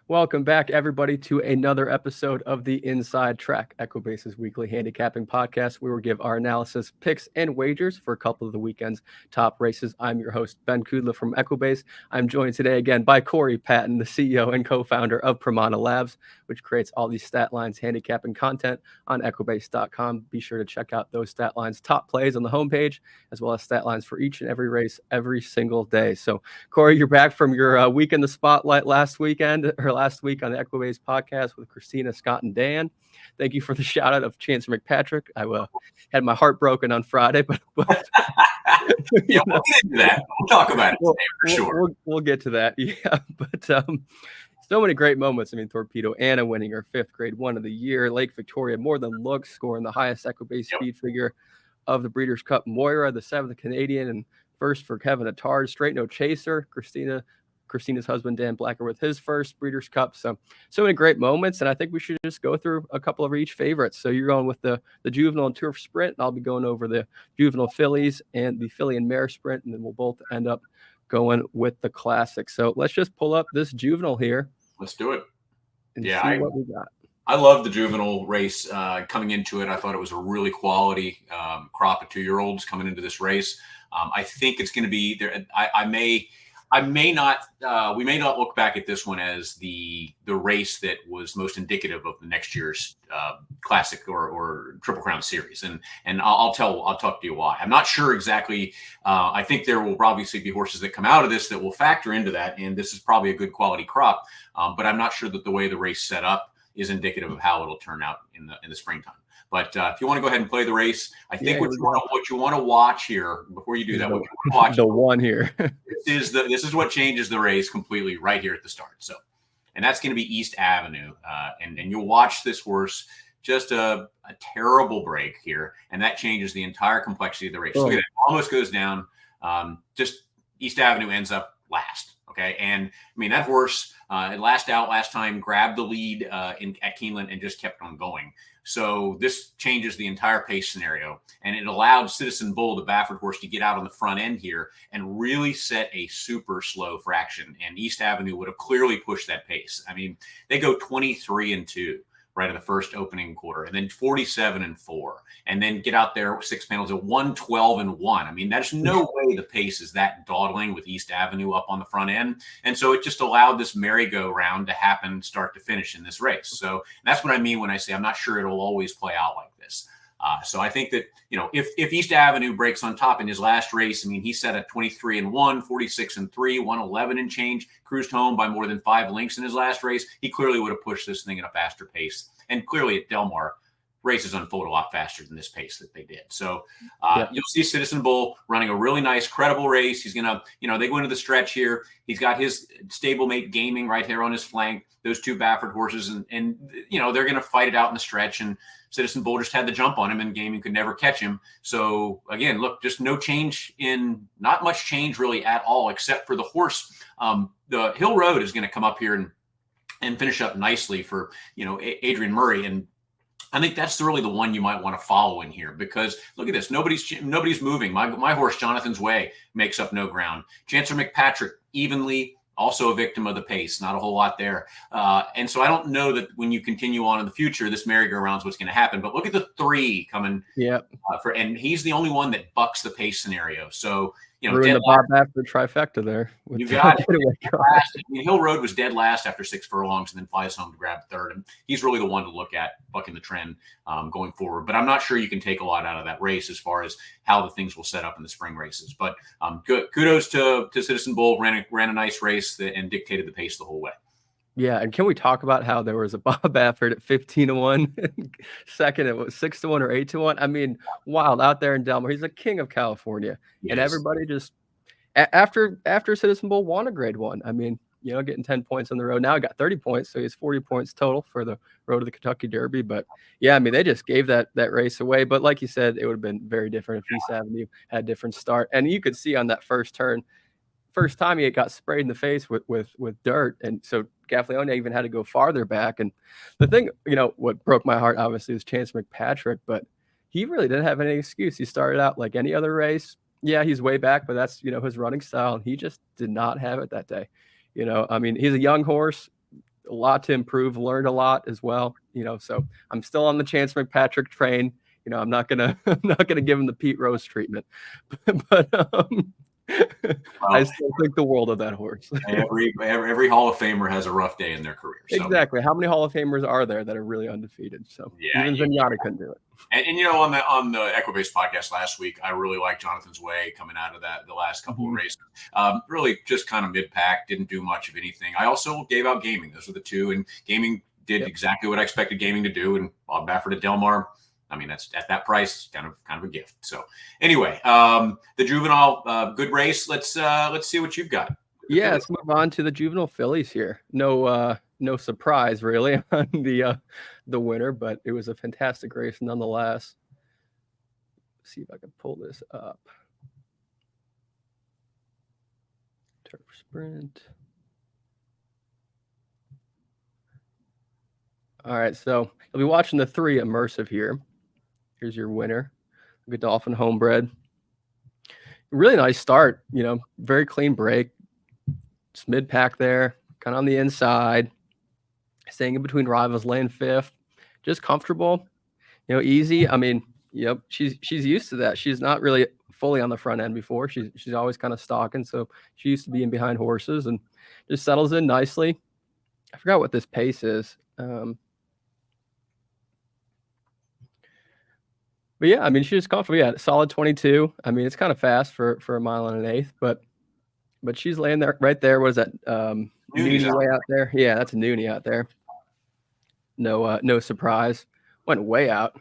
Welcome back, everybody, to another episode of the Inside Track, Equibase's weekly handicapping podcast, where we give our analysis, picks, and wagers for a couple of the weekend's top races. I'm your host, Ben Kudla from Equibase. I'm joined today again by Corey Patton, the CEO and co-founder of Pramana Labs, which creates all these stat lines handicapping content on Equibase.com. Be sure to check out those stat lines, top plays on the homepage, as well as stat lines for each and every race every single day. So, Corey, you're back from your week in the spotlight last week on the Equibase podcast with Christina, Scott, and Dan. Thank you for the shout out of Chancellor McPatrick. I had my heart broken on Friday, but yeah, we'll get into that. We'll talk about it today for sure. We'll get to that. Yeah, but so many great moments. I mean, Torpedo Anna winning her 5th Grade 1 of the year. Lake Victoria, more than looks, scoring the highest Equibase speed figure of the Breeders' Cup. Moira, the 7th Canadian, and first for Kevin Attard. Straight No Chaser. Christina's husband, Dan Blacker, with his first Breeders' Cup. So many great moments, and I think we should just go through a couple of each favorites. So you're going with the Juvenile and Turf Sprint, and I'll be going over the Juvenile Fillies and the Filly and Mare Sprint, and then we'll both end up going with the Classic. So let's just pull up this Juvenile here. Let's do it. And see what we got. I love the Juvenile race coming into it. I thought it was a really quality crop of 2-year-olds coming into this race. I think it's going to be there. We may not look back at this one as the race that was most indicative of the next year's Classic or Triple Crown series, and I'll talk to you why. I'm not sure exactly. I think there will obviously be horses that come out of this that will factor into that, and this is probably a good quality crop. But I'm not sure that the way the race set up is indicative of how it'll turn out in the springtime. But if you want to go ahead and play the race, I think what you want to watch here before you do that, what you want to watch the one here. this is what changes the race completely right here at the start. So, and that's going to be East Avenue, and you'll watch this horse just a terrible break here, and that changes the entire complexity of the race. Look at it, almost goes down. Just East Avenue ends up last. Okay, and I mean that horse last time grabbed the lead at Keeneland and just kept on going. So this changes the entire pace scenario, and it allowed Citizen Bull, the Baffert horse, to get out on the front end here and really set a super slow fraction. And East Avenue would have clearly pushed that pace. I mean, they go 23-2 right in the first opening quarter, and then 47-4, and then get out there 6 panels at 112-1. I mean, there's no way the pace is that dawdling with East Avenue up on the front end. And so it just allowed this merry-go-round to happen start to finish in this race. So that's what I mean when I say I'm not sure it'll always play out like this. So I think that, if East Avenue breaks on top in his last race, I mean, he set a 23-1, 46-3, 111 and change, cruised home by more than 5 lengths in his last race. He clearly would have pushed this thing at a faster pace. And clearly at Del Mar, races unfold a lot faster than this pace that they did. So you'll see Citizen Bull running a really nice, credible race. He's going to, they go into the stretch here. He's got his stablemate Gaming right there on his flank, those 2 Baffert horses. And they're going to fight it out in the stretch. And Citizen Bull just had the jump on him, and Gaming could never catch him. So again, look, just not much change really at all, except for the horse. The Hill Road is going to come up here and finish up nicely for, Adrian Murray. And I think that's really the one you might want to follow in here, because look at this. Nobody's moving. My horse, Jonathan's Way, makes up no ground. Chancellor McPatrick, evenly, also a victim of the pace. Not a whole lot there. And so I don't know that when you continue on in the future, this merry-go-round is what's going to happen. But look at the 3 coming. Yeah. And he's the only one that bucks the pace scenario. So, ruined the Bob Baffert trifecta there. You got it. Hill Road was dead last after 6 furlongs and then flies home to grab 3rd. And he's really the one to look at bucking the trend going forward. But I'm not sure you can take a lot out of that race as far as how the things will set up in the spring races. But kudos to Citizen Bull, ran a nice race and dictated the pace the whole way. Yeah, and can we talk about how there was a Bob Baffert at 15-1, second it was 6-1 or 8-1? I mean, wild out there in Del Mar. He's the king of California, and everybody just after Citizen Bull won a Grade 1. I mean, getting 10 points on the road. Now he got 30 points, so he has 40 points total for the road to the Kentucky Derby. But yeah, I mean, they just gave that race away. But like you said, it would have been very different if East Avenue had a different start. And you could see on that first turn, first time he got sprayed in the face with dirt, and so Gaffleone even had to go farther back. And the thing, what broke my heart obviously was Chancellor McPatrick, but he really didn't have any excuse. He started out like any other race. Yeah, he's way back, but that's his running style, and he just did not have it that day. I mean, he's a young horse. a lot to improve, learned a lot as well, so I'm still on the Chance McPatrick train. I'm not gonna give him the Pete Rose treatment, but I still think the world of that horse. every Hall of Famer has a rough day in their career. So. Exactly. How many Hall of Famers are there that are really undefeated? So even Zenyatta couldn't do it. And on the Equibase podcast last week, I really liked Jonathan's way coming out of the last couple of races. Really just kind of mid-pack, didn't do much of anything. I also gave out Gaming. Those were the two, and Gaming did exactly what I expected Gaming to do. And Bob Baffert at Del Mar, I mean, that's at that price, kind of a gift. So anyway, the Juvenile, good race. Let's see what you've got. Yeah, let's move on to the Juvenile Fillies here. No surprise really on the winner, but it was a fantastic race nonetheless. Let's see if I can pull this up. Turf Sprint. All right, so you'll be watching the 3 immersive here. Here's your winner, Godolphin Homebred. Really nice start, very clean break. Just mid-pack there, kind of on the inside, staying in between rivals, laying 5th, just comfortable, easy. I mean, she's used to that. She's not really fully on the front end before. She's always kind of stalking, so she used to be in behind horses and just settles in nicely. I forgot what this pace is. But yeah, I mean, she's comfortable. Yeah, solid 22. I mean, it's kind of fast for a mile and an eighth, but she's laying there right there. What is that? Noonie way out there. Yeah, that's a Noonie out there. No surprise. Went way out.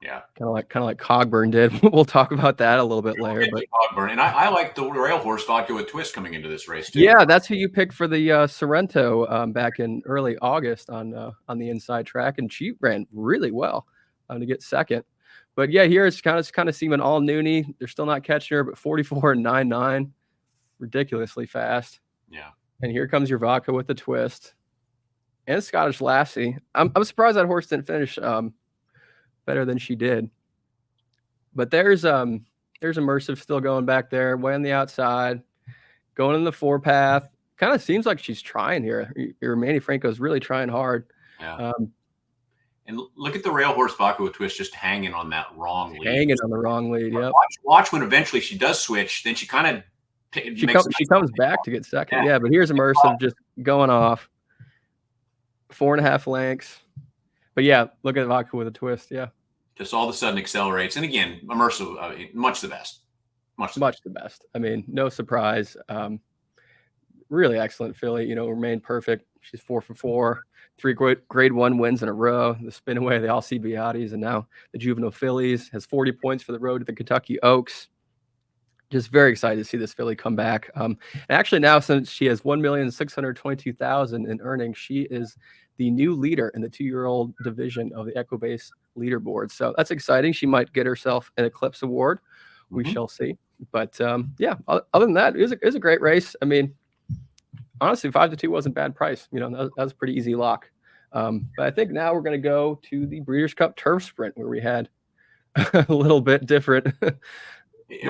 Yeah, kind of like Cogburn did. We'll talk about that a little bit later. But Cogburn, and I like the rail horse vodka with twist coming into this race too. Yeah, that's who you picked for the Sorrento back in early August on the inside track, and she ran really well to get second. But yeah, here it's kind of seeming all Noonie. They're still not catching her, but 44 and 9.9, ridiculously fast. Yeah. And here comes your vodka with the twist, and Scottish Lassie. I'm surprised that horse didn't finish better than she did. But there's Immersive still going back there, way on the outside, going in the 4 path. Kind of seems like she's trying here. Your Manny Franco's really trying hard. Yeah. And look at the rail horse vodka with twist just hanging on that wrong lead. Hanging on the wrong lead, yeah. Watch when eventually she does switch, then she kind of she comes back to get second. Yeah, but here's Immersive just going off 4.5 lengths. But yeah, look at vodka with a twist. Yeah, just all of a sudden accelerates. And again, Immersive, much the best. Much the best. I mean, no surprise. Really excellent filly. Remained perfect. She's 4 for 4. 3 grade 1 wins in a row. The Spinaway, the All CBATs, and now the Juvenile Fillies. Has 40 points for the road to the Kentucky Oaks. Just very excited to see this filly come back. And actually now, since she has $1,622,000 in earnings, she is the new leader in the 2-year-old division of the Equibase leaderboard. So that's exciting. She might get herself an Eclipse Award. We shall see. But yeah, other than that, it was a great race. I mean, honestly, 5-2 wasn't bad price. That was a pretty easy lock. But I think now we're going to go to the Breeders' Cup Turf Sprint, where we had a little bit different.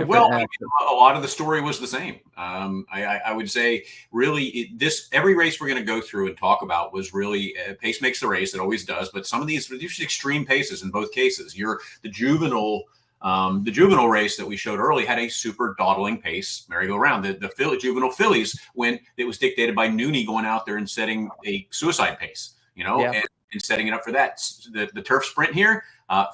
Well, I mean, a lot of the story was the same. I would say really every race we're going to go through and talk about was really pace makes the race. It always does. But some of these extreme paces in both cases. The juvenile race that we showed early had a super dawdling pace merry-go-round. The Juvenile Fillies, when it was dictated by Noonie going out there and setting a suicide pace, and setting it up for that. The Turf Sprint here,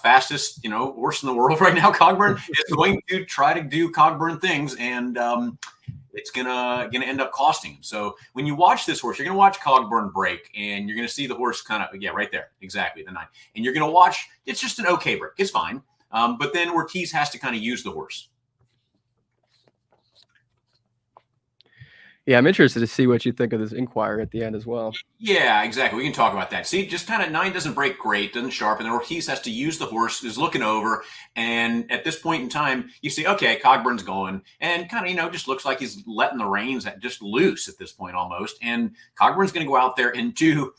fastest, horse in the world right now, Cogburn, is going to try to do Cogburn things, and it's gonna end up costing him. So when you watch this horse, you're gonna watch Cogburn break, and you're gonna see the horse kind of right there, exactly the 9, and you're gonna watch. It's just an okay break. It's fine. But then Ortiz has to kind of use the horse. Yeah, I'm interested to see what you think of this inquiry at the end as well. Yeah, exactly. We can talk about that. See, just kind of 9 doesn't break great, doesn't sharpen. Then Ortiz has to use the horse, is looking over. And at this point in time, you see, okay, Cogburn's going. And kind of, just looks like he's letting the reins just loose at this point almost. And Cogburn's going to go out there and do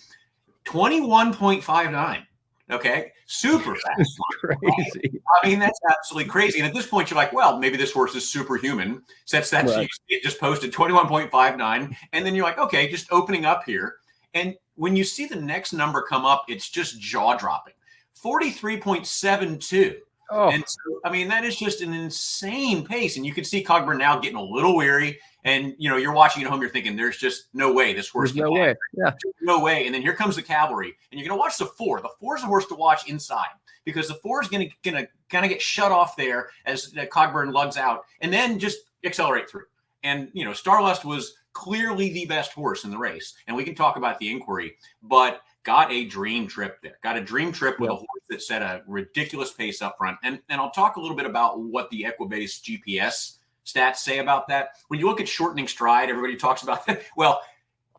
21.59. Okay, super fast. Crazy. I mean, that's absolutely crazy. And at this point, you're like, well, maybe this horse is superhuman. Since that's Right. it just posted 21.59, and then you're like, okay, just opening up here. And when you see the next number come up, it's just jaw dropping. 43.72. Oh, And so, I mean, that is just an insane pace. And you can see Cogburn now getting a little weary. And, you know, you're watching at home, you're thinking, there's just no way this horse there's can no way. Yeah. no way. And then here comes the cavalry. And you're going to watch the four. The four is a horse to watch inside because the four is going to kind of get shut off there as Cogburn lugs out and then just accelerate through. And, you know, Starlust was clearly the best horse in the race. And we can talk about the inquiry, but got a dream trip there. Got a dream trip with a horse that set a ridiculous pace up front. And I'll talk a little bit about what the Equibase GPS stats say about that. When you look at shortening stride, everybody talks about that. Well,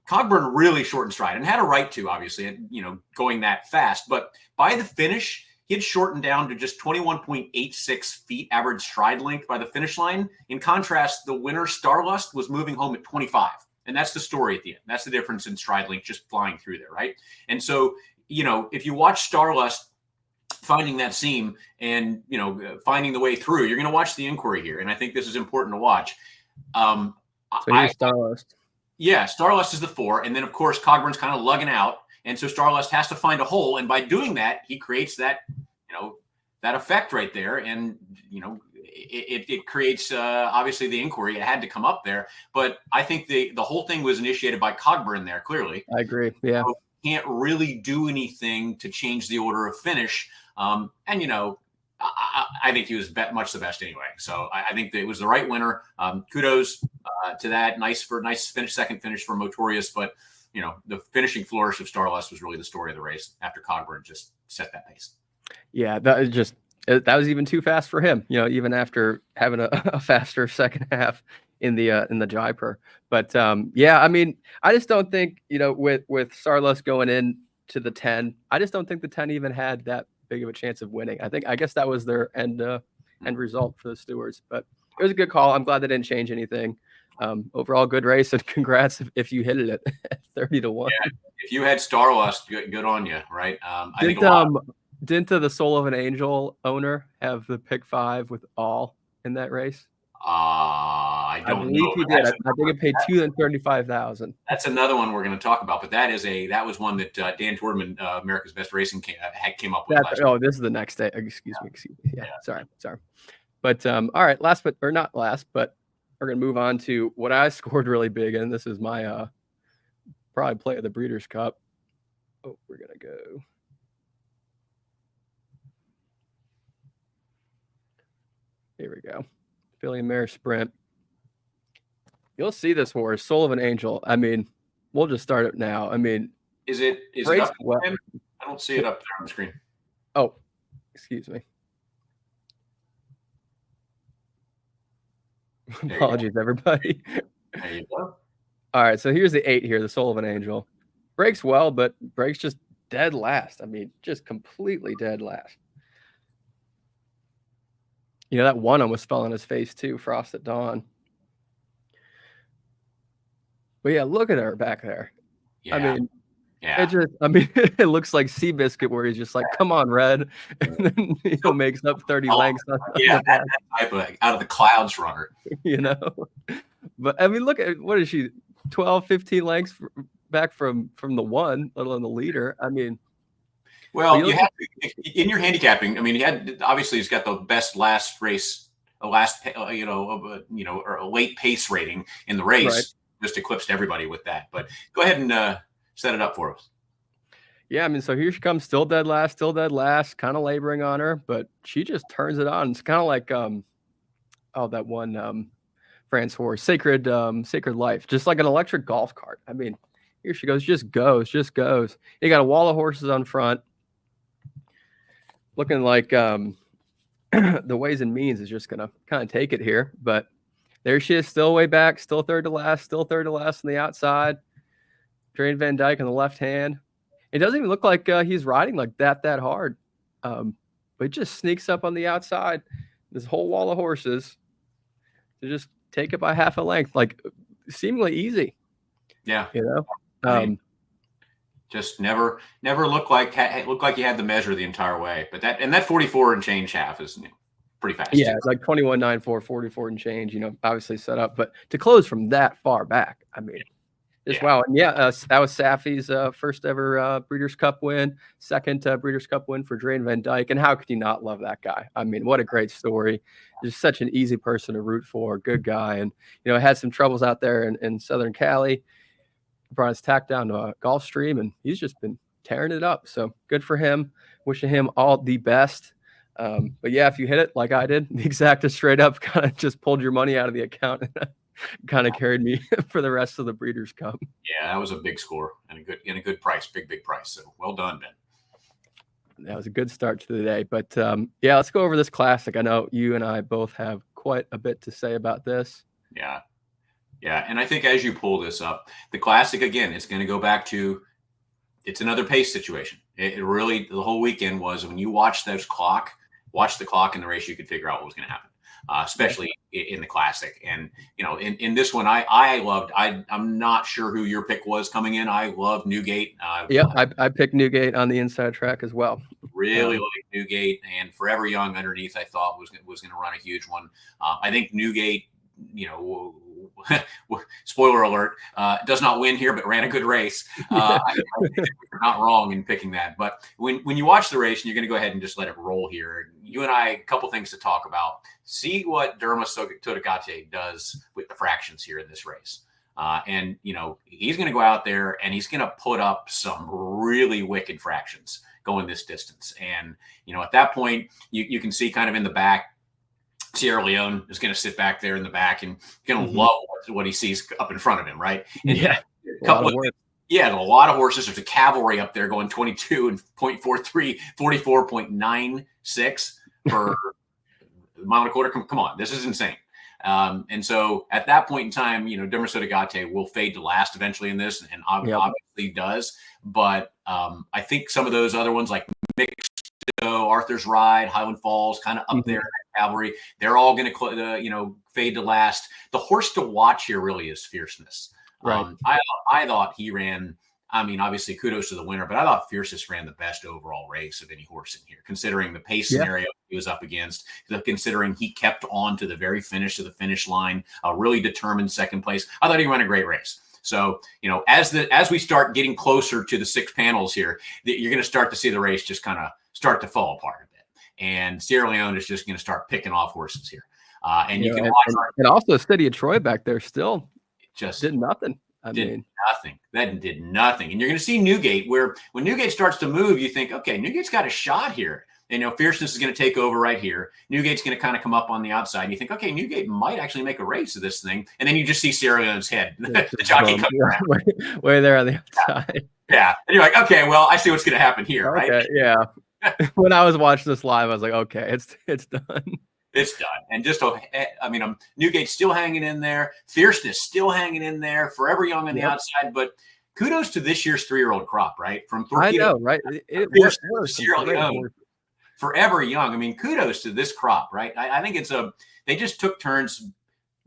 Cogburn really shortened stride and had a right to, obviously, you know, going that fast. But by the finish, he had shortened down to just 21.86 feet average stride length by the finish line. In contrast, the winner, Starlust, was moving home at 25. And that's the story at the end. That's the difference in stride length just flying through there, right? And so, you know, if you watch Starlust finding that seam and, you know, finding the way through, you're going to watch the inquiry here. And I think this is important to watch. So here's Starlust. Yeah, Starlust is the four. And then, of course, Cogburn's kind of lugging out. And so Starlust has to find a hole. And by doing that, he creates that, you know, that effect right there. And, you know, it creates, obviously, the inquiry. It had to come up there. But I think the whole thing was initiated by Cogburn there, clearly. I agree. Yeah. So can't really do anything to change the order of finish. And, you know, I think he was much the best anyway. So I think that it was the right winner. Kudos to that. Nice finish, second finish for Motorius. But, you know, the finishing flourish of Starlust was really the story of the race after Cogburn just set that pace. Yeah, that was even too fast for him, you know, even after having a faster second half in the Jaipur. But yeah, I mean, I just don't think, you know, with Starlust going in to the 10, I just don't think the 10 even had that big of a chance of winning. I guess that was their end result for the stewards, but it was a good call. I'm glad they didn't change anything. Overall, good race, and congrats if you hit it at 30-1. Yeah, if you had Starlust, good on you, right? I think didn't the Soul of an Angel owner have the pick 5 with all in that race? I don't believe know. He did. I think it paid $235,000. That's another one we're going to talk about, but that was one that Dan Tourman, America's Best Racing, came up with. This is the next day. Excuse me. Yeah. Sorry. But all right. Not last, but we're gonna move on to what I scored really big, and this is my probably play of the Breeders' Cup. Oh, we're gonna go. Here we go. Filly and Mare Sprint. You'll see this horse, Soul of an Angel. I mean, we'll just start it now. I mean, is it up well, I don't see it up there on the screen. Oh, excuse me. Apologies, everybody. There you go. All right, so here's the 8 here, the Soul of an Angel. Breaks well, but breaks just dead last. I mean, just completely dead last. You know, that one almost fell on his face too, Frost at Dawn. But yeah, look at her back there. Yeah. I mean, it looks like Seabiscuit, where he's just like, come on, Red. And then, you know, makes up 30 lengths. That type of out of the clouds runner. You know? But I mean, look at, what is she, 12, 15 lengths back from the one, let alone the leader. I mean, well, you have to, in your handicapping. I mean, he's got the best last race, or a late pace rating in the race. Right. Just eclipsed everybody with that. But go ahead and set it up for us. Yeah, I mean, so here she comes, still dead last, kind of laboring on her, but she just turns it on. It's kind of like that one France horse, Sacred Life, just like an electric golf cart. I mean, here she goes, just goes. You got a wall of horses on front, looking like the Ways and Means is just gonna kind of take it here, but there she is, still way back, still third to last on the outside. Drain Van Dyke on the left hand. It doesn't even look like he's riding like that hard, but it just sneaks up on the outside. This whole wall of horses to just take it by half a length, like seemingly easy. Yeah, you know. Just never looked like you had the measure the entire way. But that 44 and change half is pretty fast. Yeah, too. like 21.94, 44 and change. Obviously set up, but to close from that far back, I mean, just wow. And that was Safi's first ever Breeders' Cup win, second Breeders' Cup win for Drain Van Dyke. And how could you not love that guy? I mean, what a great story. Just such an easy person to root for, good guy. And, had some troubles out there in Southern Cali. Brought his tack down to a Gulfstream, and he's just been tearing it up. So good for him. Wishing him all the best. But yeah, if you hit it like I did, the exacta straight up kind of just pulled your money out of the account and kind of carried me for the rest of the Breeders' Cup. Yeah, that was a big score and a good price, big price. So well done, Ben. That was a good start to the day. But yeah, let's go over this classic. I know you and I both have quite a bit to say about this. Yeah. Yeah, and I think as you pull this up, the classic, again, it's going to go back to it's another pace situation. It really, the whole weekend was when you watch the clock in the race, you could figure out what was going to happen, especially in the classic. And, in this one, I'm not sure who your pick was coming in. I love Newgate. I picked Newgate on the inside track as well. Really like Newgate, and Forever Young underneath, I thought was going to run a huge one. I think Newgate, spoiler alert, does not win here, but ran a good race. I think we're not wrong in picking that. But when you watch the race, and you're going to go ahead and just let it roll here, you and I, a couple things to talk about. See what Derma Sotogate does with the fractions here in this race. And he's going to go out there and he's going to put up some really wicked fractions going this distance. And, at that point, you can see kind of in the back, Sierra Leone is going to sit back there in the back and going to love what he sees up in front of him, right? And a lot of horses. There's a cavalry up there going 22 and 0.43, 44.96 per mile and a quarter. Come on, this is insane. And so at that point in time, Derma Sotogate will fade to last eventually in this, and obviously does. But I think some of those other ones like Mixed, Arthur's Ride, Highland Falls, kind of up there in that cavalry, they're all going to fade to last. The horse to watch here really is Fierceness. Right. I thought he ran. I mean, obviously, kudos to the winner, but I thought Fierceness ran the best overall race of any horse in here, considering the pace scenario he was up against, considering he kept on to the very finish of the finish line, really determined second place. I thought he ran a great race. So, as we start getting closer to the 6 panels here, you're going to start to see the race just kind of start to fall apart a bit. And Sierra Leone is just going to start picking off horses here. And you can watch. And also City of Troy back there still just did nothing. Nothing. That did nothing. And you're going to see Newgate, where when Newgate starts to move, you think, okay, Newgate's got a shot here. And, Fierceness is going to take over right here. Newgate's going to kind of come up on the outside. And you think, okay, Newgate might actually make a race of this thing. And then you just see Sierra Leone's head, the jockey coming around. Way there on the outside. Yeah. And you're like, okay, well, I see what's going to happen here, right? Yeah. When I was watching this live, I was like, okay, it's done. It's done. And just, Newgate's still hanging in there. Fierceness still hanging in there. Forever Young on the outside. But kudos to this year's 3-year-old crop, right? From Torpedo. I know, right? It was Sierra Leone. Forever Young. I mean, kudos to this crop, right? I think they just took turns,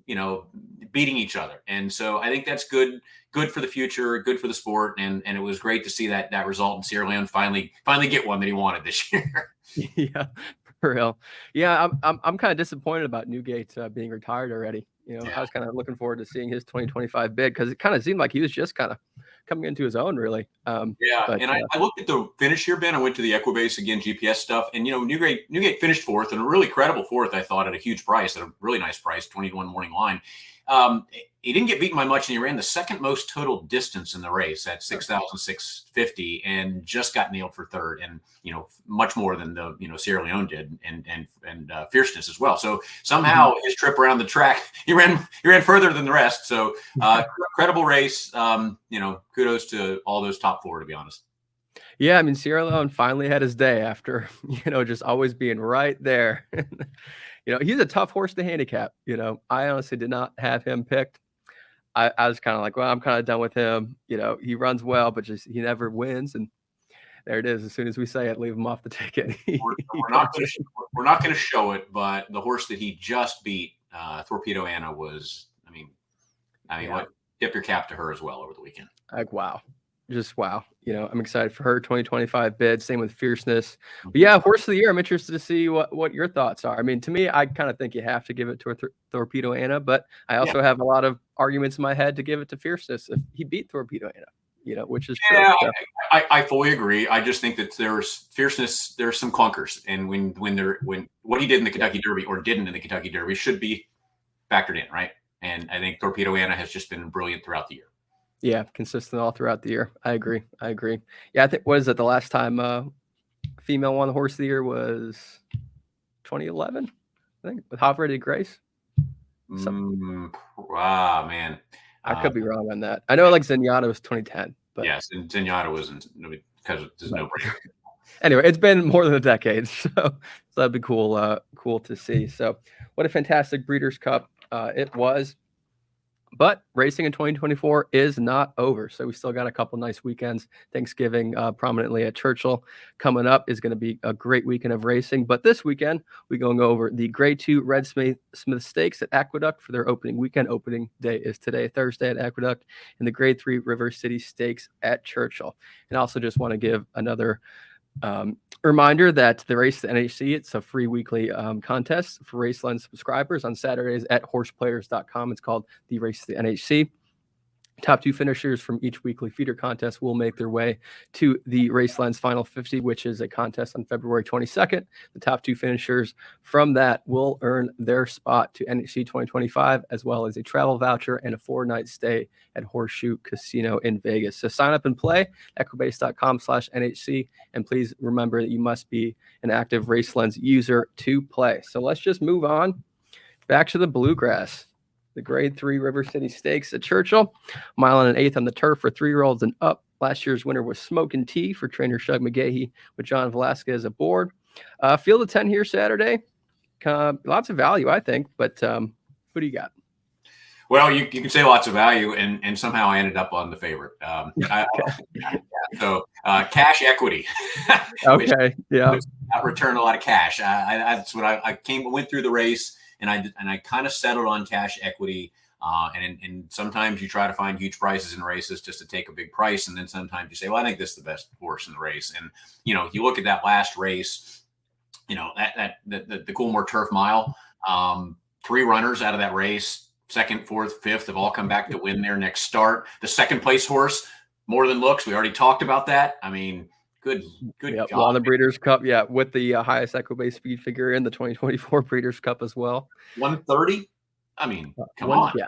beating each other. And so I think that's good for the future, good for the sport. And it was great to see that result, and Sierra Leone finally get one that he wanted this year. Yeah. For real. Yeah, I'm kind of disappointed about Newgate being retired already. I was kind of looking forward to seeing his 2025 bid, because it kind of seemed like he was just kind of coming into his own, really. I looked at the finish here, Ben. I went to the Equibase again, GPS stuff, and Newgate finished 4th, and a really credible 4th, I thought, at a huge price, at a really nice price, 21 morning line. He didn't get beaten by much, and he ran the second most total distance in the race at 6,650, and just got nailed for 3rd, and much more than the Sierra Leone did, and Fierceness as well. So somehow his trip around the track, he ran further than the rest. So credible race. Kudos to all those top 4, to be honest. Yeah, I mean, Sierra Leone finally had his day after just always being right there. He's a tough horse to handicap. I honestly did not have him picked. I was kind of like, well, I'm kind of done with him. He runs well, but just he never wins. And there it is. As soon as we say it, leave him off the ticket. We're not going to show it, but the horse that he just beat, Torpedo Anna, was. What? Tip your cap to her as well over the weekend. Like, wow. just wow. I'm excited for her 2025 bid. Same with Fierceness. But yeah, horse of the year. I'm interested to see what your thoughts are. I mean, to me, I kind of think you have to give it to Torpedo Anna, but I also have a lot of arguments in my head to give it to Fierceness if he beat Torpedo Anna, which is true. Yeah, so. I fully agree. I just think that there's Fierceness, there's some clunkers, and when what he did in the Kentucky Derby or didn't in the Kentucky Derby should be factored in, right? And I think Torpedo Anna has just been brilliant throughout the year. Yeah, consistent all throughout the year. I agree. Yeah, I think what is it? The last time female won the horse of the year was 2011, I think, with Hot Ready Grace. Wow, man. I could be wrong on that. I know like Zenyatta was 2010, but yes, and Zenyatta wasn't because there's no break. Anyway, it's been more than a decade, so that'd be cool. Cool to see. So, what a fantastic Breeders' Cup it was. But racing in 2024 is not over. So we still got a couple nice weekends. Thanksgiving prominently at Churchill coming up is going to be a great weekend of racing. But this weekend, we're going to go over the Grade 2 Red Smith Stakes at Aqueduct for their opening weekend. Opening day is today, Thursday at Aqueduct, and the Grade 3 River City Stakes at Churchill. And I also just want to give another reminder that the Race to the NHC, it's a free weekly contest for Raceland subscribers on Saturdays at horseplayers.com. It's called the Race to the NHC. Top 2 finishers from each weekly feeder contest will make their way to the Raceland's Final 50, which is a contest on February 22nd. The top 2 finishers from that will earn their spot to NHC 2025, as well as a travel voucher and a 4-night stay at Horseshoe Casino in Vegas. So sign up and play, equibase.com/NHC. And please remember that you must be an active Racelands user to play. So let's just move on back to the Bluegrass. The Grade 3 River City Stakes at Churchill. Mile and an eighth on the turf for 3-year-olds and up. Last year's winner was Smokin' Tea for trainer Shug McGahee with John Velasquez aboard. Field of 10 here Saturday. Lots of value, I think. But who do you got? Well, you can say lots of value, and somehow I ended up on the favorite. So cash equity. Okay, yeah. Return a lot of cash. That's what I went through the race. And I kind of settled on cash equity. And sometimes you try to find huge prices in races just to take a big price. And then sometimes you say, well, I think this is the best horse in the race. And, if you look at that last race, the Coolmore Turf Mile, 3 runners out of that race, 2nd, 4th, 5th, have all come back to win their next start. The 2nd place horse, More Than Looks, we already talked about that. I mean, good yep, job. On the Breeders' Cup, with the highest Equibase speed figure in the 2024 Breeders' Cup as well. 130? I mean, come on. Yeah.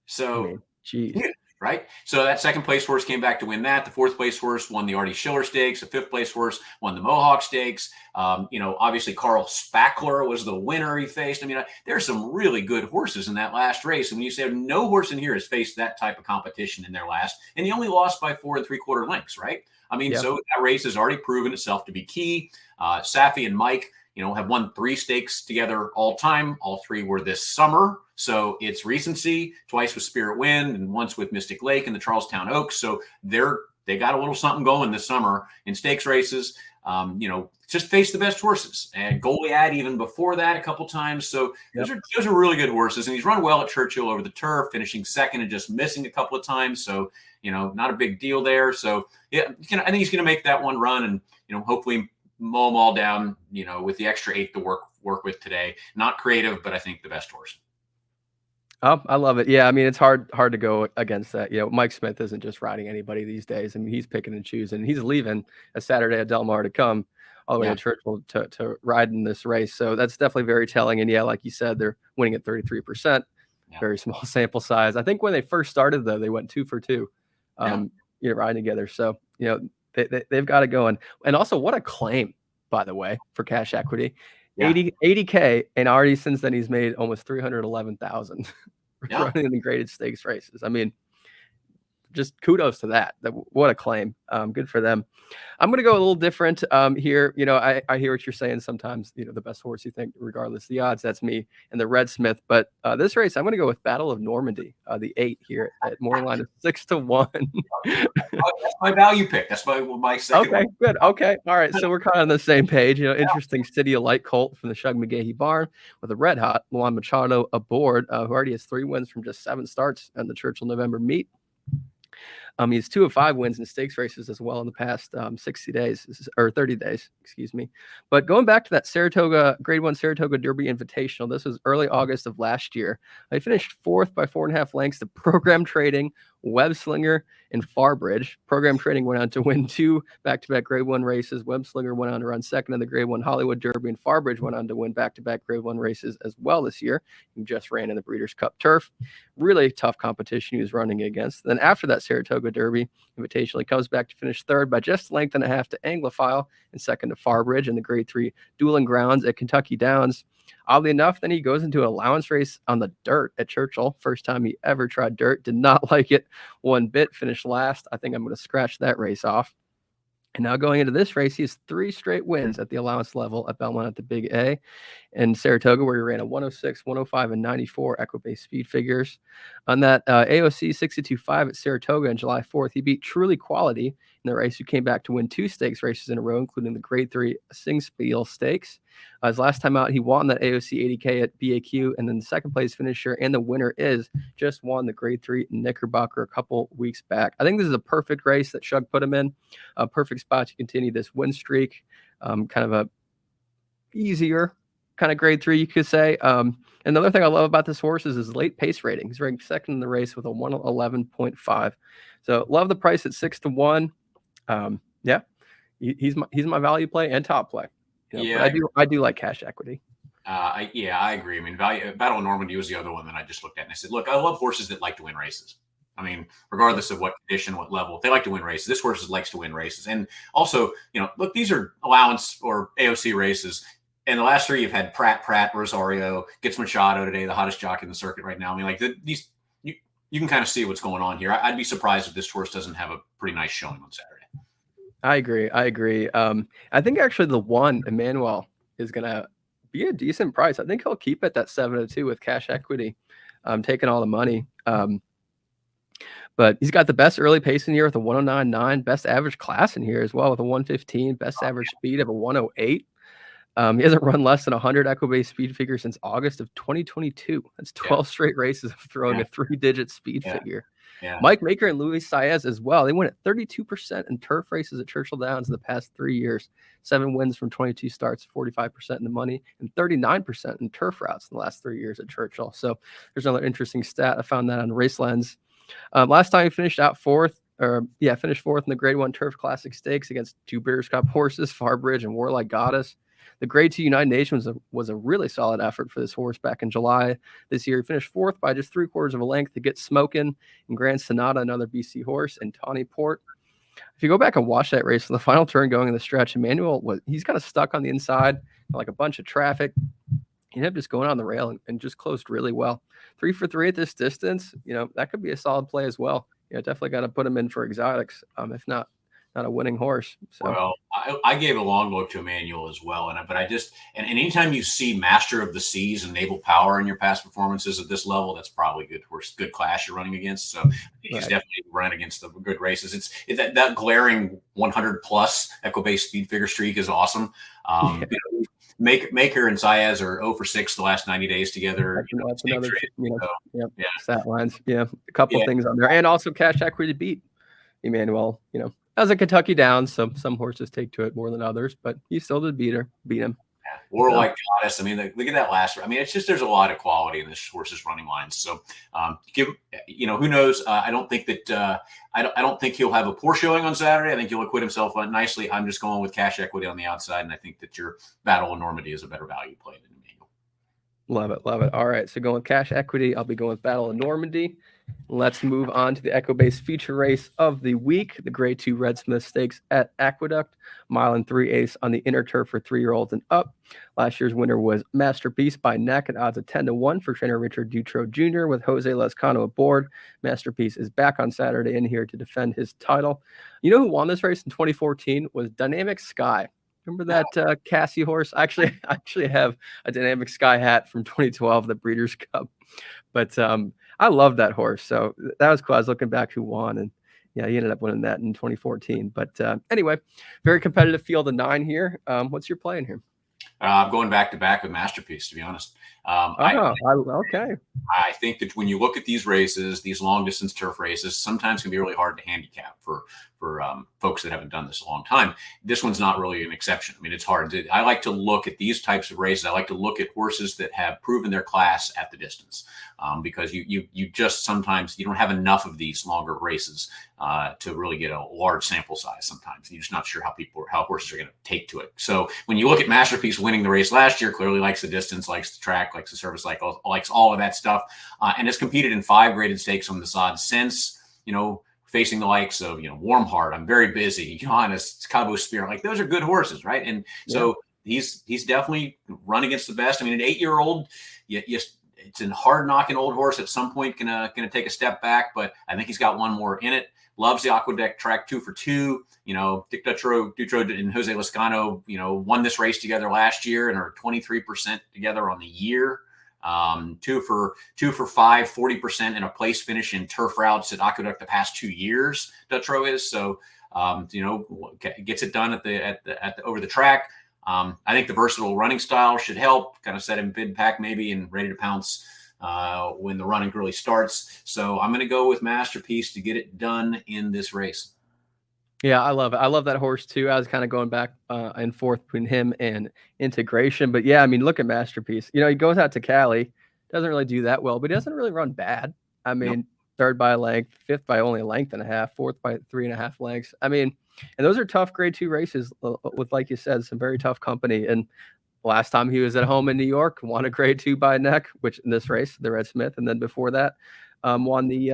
So, geez. Right? So that 2nd place horse came back to win that. The 4th place horse won the Artie Schiller Stakes. The 5th place horse won the Mohawk Stakes. Obviously Carl Spackler was the winner he faced. I mean, there's some really good horses in that last race. And when you say no horse in here has faced that type of competition in their last, and he only lost by 4 3/4 lengths, right? I mean, So that race has already proven itself to be key. Safi and Mike, have won 3 stakes together all time. All 3 were this summer. So it's recency, twice with Spirit Wind and once with Mystic Lake and the Charlestown Oaks. So they got a little something going this summer in stakes races. Just face the best horses. And Goliad even before that a couple times. So those are really good horses. And he's run well at Churchill over the turf, finishing 2nd and just missing a couple of times. So, not a big deal there. So, I think he's going to make that one run and, hopefully mow them all down, with the extra 8 to work with today. Not creative, but I think the best horse. Oh, I love it. Yeah, I mean, it's hard to go against that. Mike Smith isn't just riding anybody these days. I mean, he's picking and choosing. He's leaving a Saturday at Del Mar to come all the way to Churchill to ride in this race. So that's definitely very telling. And like you said, they're winning at 33%. Very small sample size. I think when they first started, though, they went 2 for 2, riding together. So, they've got it going. And also, what a claim, by the way, for cash equity. 80K, and already since then he's made almost 311,000 running in the graded stakes races. I mean, just kudos to that. What a claim. Good for them. I'm going to go a little different here. I hear what you're saying sometimes, the best horse you think, regardless of the odds, that's me and the Red Smith. But this race, I'm going to go with Battle of Normandy, the 8 here at morning line of 6-1. That's my value pick. That's my second one. Good. Okay. All right. So we're kind of on the same page. Interesting City of Light colt from the Shug McGahee barn with a red hot Luan Machado aboard, who already has 3 wins from just 7 starts in the Churchill November meet. He has 2 of 5 wins in stakes races as well in the past 60 days or 30 days, excuse me. But going back to that Saratoga Grade 1 Saratoga Derby Invitational, this was early August of last year. He finished 4th by 4.5 lengths to Program Trading, Web Slinger, and Farbridge. Program Trading went on to win 2 back-to-back Grade 1 races. Web Slinger went on to run second in the Grade 1 Hollywood Derby, and Farbridge went on to win back-to-back Grade 1 races as well this year. He just ran in the Breeders' Cup Turf. Really tough competition he was running against. Then after that Saratoga Derby Invitational, he comes back to finish 3rd by just a length and a half to Anglophile and 2nd to Farbridge in the Grade 3 Dueling Grounds at Kentucky Downs. Oddly enough, then he goes into an allowance race on the dirt at Churchill. First time he ever tried dirt. Did not like it one bit. Finished last. I think I'm going to scratch that race off. And now going into this race, he has 3 straight wins at the allowance level at Belmont at the Big A. In Saratoga, where he ran a 106, 105, and 94 Equibase speed figures. On that AOC 62.5 at Saratoga on July 4th, he beat Truly Quality in the race, who came back to win 2 stakes races in a row, including the Grade 3 Singspiel Stakes. His last time out, he won that AOC 80K at BAQ, and then the second place finisher and the winner just won the Grade 3 Knickerbocker a couple weeks back. I think this is a perfect race that Shug put him in, a perfect spot to continue this win streak. Kind of a easier kind of Grade 3, you could say. Another thing I love about this horse is his late pace rating. He's ranked 2nd in the race with a 111.5. So love the price at 6-1. Yeah, he's my value play and top play. Yeah, I do like cash equity. I agree. I mean, Battle of Normandy was the other one that I just looked at and I said, look, I love horses that like to win races. I mean, regardless of what condition, what level, they like to win races. This horse likes to win races. And also, look, these are allowance or AOC races. And the last 3, you've had Pratt, Rosario, gets Machado today, the hottest jockey in the circuit right now. I mean, like these, you can kind of see what's going on here. I'd be surprised if this horse doesn't have a pretty nice showing on Saturday. I agree. I think actually the 1, Emmanuel, is going to be a decent price. I think he'll keep it that 7-2 with cash equity, taking all the money. But he's got the best early pace in here with a 109.9, best average class in here as well with a 115, best average speed of a 108. He hasn't run less than 100 Equibase speed figure since August of 2022. That's 12 straight races of throwing a 3-digit speed figure. Yeah. Mike Maker and Luis Saez as well. They went at 32% in turf races at Churchill Downs in the past 3 years. 7 wins from 22 starts, 45% in the money, and 39% in turf routes in the last 3 years at Churchill. So there's another interesting stat. I found that on Race Lens. Last time he finished out 4th, finished 4th in the Grade 1 Turf Classic Stakes against 2 Breeders' Cup horses, Farbridge and Warlike Goddess. The Grade 2 United Nations was a really solid effort for this horse back in July this year. He finished 4th by just 3/4 of a length to Get Smokin' and Grand Sonata, another BC horse, and Tawny Port. If you go back and watch that race, in the final turn going in the stretch, Emmanuel he's kind of stuck on the inside, like a bunch of traffic. He ended up just going on the rail and just closed really well. 3 for 3 at this distance, that could be a solid play as well. Definitely got to put him in for exotics, if not a winning horse. So. Well, I gave a long look to Emmanuel as well, but I just and anytime you see Master of the Seas and Naval Power in your past performances at this level, that's probably good horse, good class you're running against. So he's definitely run against the good races. It's that glaring 100 plus Equibase speed figure streak is awesome. Maker and Saez are 0 for 6 the last 90 days together. That's another, stat lines. Yeah, a couple things on there, and also cash equity to beat Emmanuel. As a Kentucky Downs, so some horses take to it more than others, but he still did beat him. Yeah. Warlike Goddess. I mean, look at that last. I mean, it's just there's a lot of quality in this horse's running lines. So, who knows? I don't think that I don't think he'll have a poor showing on Saturday. I think he'll acquit himself nicely. I'm just going with cash equity on the outside, and I think that your Battle of Normandy is a better value play than Emmanuel. Love it. All right, so going with cash equity, I'll be going with Battle of Normandy. Let's move on to the Equibase feature race of the week, the Grade 2 Red Smith Stakes at Aqueduct, 1 3/8 on the inner turf for 3-year-olds and up. Last year's winner was Masterpiece by neck at odds of 10-1 for trainer Richard Dutro Jr. with Jose Lescano aboard. Masterpiece is back on Saturday in here to defend his title. You know who won this race in 2014 was Dynamic Sky. Remember that Cassie horse? I actually have a Dynamic Sky hat from 2012, the Breeders' Cup. But I love that horse. So that was cool. I was looking back who won, and he ended up winning that in 2014. But anyway, very competitive field of 9 here. What's your play in here? I'm going back to back with Masterpiece, to be honest. Okay. I think that when you look at these races, these long distance turf races, sometimes can be really hard to handicap for folks that haven't done this a long time. This one's not really an exception. I mean, it's hard. I like to look at these types of races. I like to look at horses that have proven their class at the distance, because you just sometimes you don't have enough of these longer races to really get a large sample size. Sometimes you're just not sure how horses are going to take to it. So when you look at Masterpiece winning the race last year, clearly likes the distance, likes the track, likes the service cycle, likes all of that stuff, and has competed in 5 graded stakes on the sod since, facing the likes of, Warm Heart, I'm Very Busy, Johannes, Cabo Spear. Like, those are good horses, right? And so he's definitely run against the best. I mean, an 8-year-old, it's a hard knocking old horse at some point, gonna take a step back, but I think he's got one more in it. Loves the Aqueduct track 2 for 2. Dick Dutro and Jose Lascano, won this race together last year and are 23% together on the year. 2 for 5, 40% in a place finish in turf routes at Aqueduct the past 2 years. Dutro is so, gets it done at the over the track. I think the versatile running style should help, kind of set him bid pack maybe and ready to pounce when the running really starts. So I'm going to go with Masterpiece to get it done in this race. Yeah, I love it. I love that horse too. I was kind of going back and forth between him and Integration, but yeah, I mean, look at Masterpiece. He goes out to Cali, doesn't really do that well, but he doesn't really run bad. I mean, third by a length, fifth by only a length and a half, fourth by 3.5 lengths. I mean, and those are tough grade 2 races with, like you said, some very tough company. And last time he was at home in New York, won a grade 2 by neck, which in this race, the Red Smith, and then before that, won the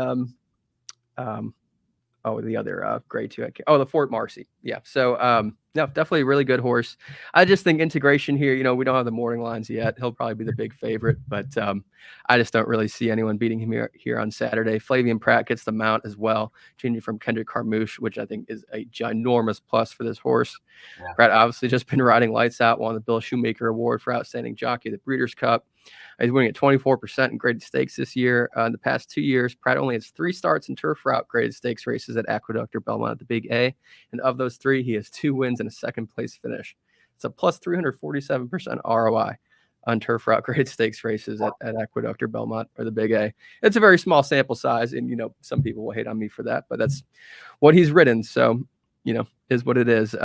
the other grade 2. The Fort Marcy. Yeah. So no, definitely a really good horse. I just think Integration here, we don't have the morning lines yet. He'll probably be the big favorite, but I just don't really see anyone beating him here on Saturday. Flavian Pratt gets the mount as well, changing from Kendrick Carmouche, which I think is a ginormous plus for this horse. Yeah. Pratt obviously just been riding lights out, won the Bill Shoemaker Award for Outstanding Jockey at the Breeders' Cup. He's winning at 24% in graded stakes this year. In the past 2 years, Pratt only has 3 starts in turf route graded stakes races at Aqueduct or Belmont at the Big A. And of those 3, he has 2 wins and a second place finish. It's a plus 347% ROI on turf route graded stakes races at Aqueduct or Belmont or the Big A. It's a very small sample size, and, some people will hate on me for that, but that's what he's ridden. So, is what it is.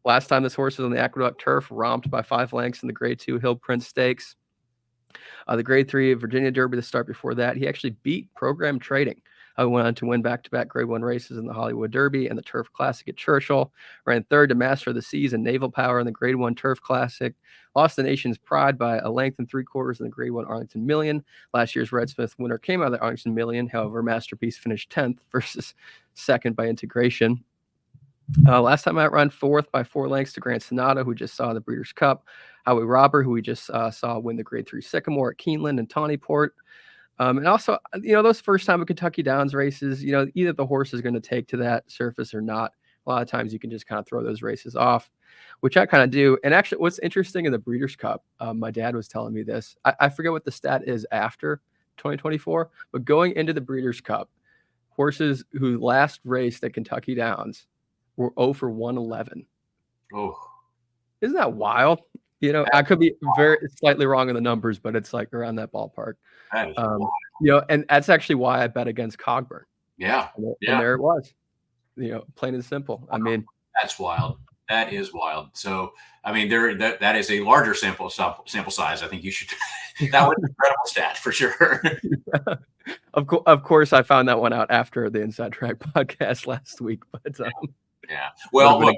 Last time this horse was on the Aqueduct turf, romped by 5 lengths in the grade 2 Hill Prince Stakes. The grade 3 Virginia Derby, the start before that, he actually beat Program Trading. Went on to win back-to-back grade 1 races in the Hollywood Derby and the Turf Classic at Churchill. Ran third to Master of the Seas and Naval Power in the grade 1 Turf Classic. Lost the Nation's Pride by a length and 3/4 in the grade 1 Arlington Million. Last year's Red Smith winner came out of the Arlington Million. However, Masterpiece finished 10th versus 2nd by Integration. Last time out, run 4th by 4 lengths to Grant Sonata, who just saw the Breeders' Cup. Howie Robber, who we just saw win the grade 3 Sycamore at Keeneland and Tawnyport. And also, those first time of Kentucky Downs races, either the horse is going to take to that surface or not. A lot of times you can just kind of throw those races off, which I kind of do. And actually, what's interesting in the Breeders' Cup, my dad was telling me this. I forget what the stat is after 2024, but going into the Breeders' Cup, horses who last raced at Kentucky Downs were 0 for 111. Oh, isn't that wild? I could be very slightly wrong in the numbers, but it's like around that ballpark. That is wild. And that's actually why I bet against Cogburn. Yeah. And there it was. Plain and simple. I mean, that's wild. That is wild. So, I mean, that is a larger sample size. I think you should. That was an incredible stat for sure. Yeah. Of course, I found that one out after the Inside Track podcast last week, but. Yeah. Well, look,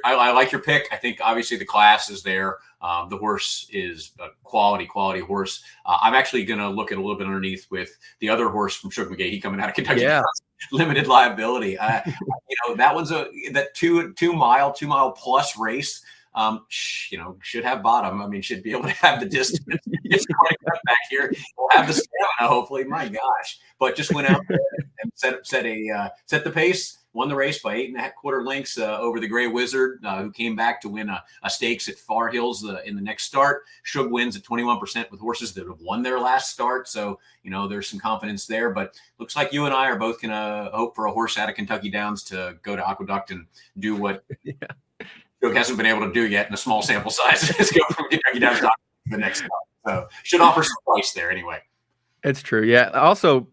I like your pick. I think obviously the class is there. The horse is a quality horse. I'm actually going to look at a little bit underneath with the other horse from Sugar McGee. He coming out of Kentucky. Yeah. Limited liability. That one's that two mile plus race. Should have bottom. I mean, should be able to have the distance. It's going to come back here. We'll have the stamina, hopefully. My gosh. But just went out there and set the pace. Won the race by 8.25 lengths over the Gray Wizard, who came back to win a stakes at Far Hills in the next start. Shug wins at 21% with horses that have won their last start. So, there's some confidence there. But looks like you and I are both going to hope for a horse out of Kentucky Downs to go to Aqueduct and do what Shug hasn't been able to do yet in a small sample size. Just go from Kentucky Downs to the next start. So should offer some price there anyway. It's true. Yeah. Also,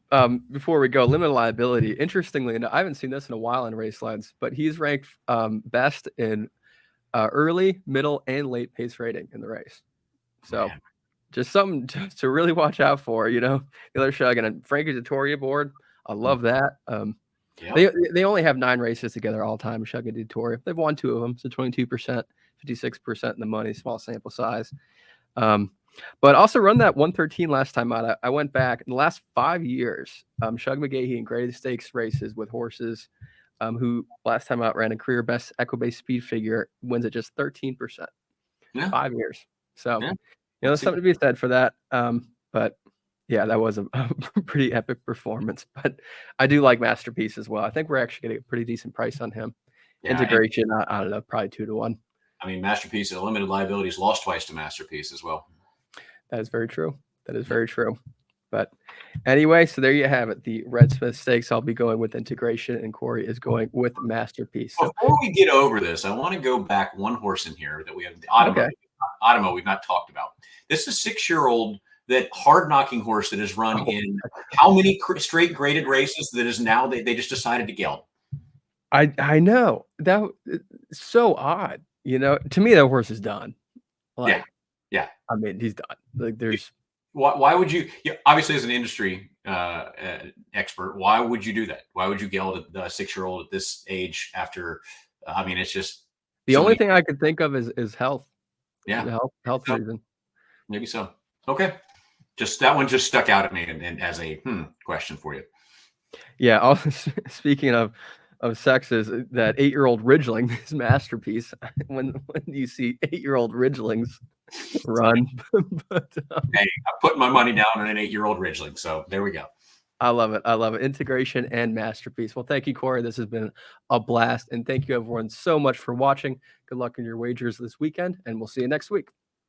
before we go, limited liability. Interestingly enough, I haven't seen this in a while in race lines, but he's ranked best in early, middle, and late pace rating in the race. So Man. just something to really watch out for. You know, the other Shug and Frankie Dettori aboard. I love that. They only have 9 races together all time. Shug and Dettori. They've won 2 of them, so 22%, 56% in the money. Small sample size. But also run that 113 last time out. I went back in the last 5 years. Shug McGahee in graded stakes races with horses, who last time out ran a career best Equibase speed figure, wins at just 13%. 5 years. So, there's something to be said for that. But yeah, that was a pretty epic performance. But I do like Masterpiece as well. I think we're actually getting a pretty decent price on him. Integration, I don't know, probably 2 to 1. I mean, Masterpiece, limited liabilities, lost twice to Masterpiece as well. That is very true. That is very true. But anyway, so there you have it. The Red Smith Stakes. I'll be going with Integration, and Corey is going with Masterpiece. So, before we get over this, I want to go back one horse in here that we have, Automo, we've not talked about. This is a 6-year-old, that hard-knocking horse that has run in how many straight graded races that is now they just decided to geld. I know. That so odd. You know, to me, that horse is done. Like, yeah. I mean, he's done. Like, there's. Why would you? Obviously, as an industry expert, why would you do that? Why would you geld a 6-year-old at this age? After, I mean, it's just the only thing I could think of is health. Yeah, health reason. Maybe so. Okay, just that one just stuck out at me, and as a question for you. Yeah. Also, speaking of sexes, that 8-year-old Ridgeling is Masterpiece. When you see 8-year-old Ridgelings run, but hey, I put my money down on an 8-year-old Ridgeling, so there we go. I love it. I love it. Integration and Masterpiece. Well, thank you, Corey. This has been a blast, and thank you everyone so much for watching. Good luck in your wagers this weekend, and we'll see you next week.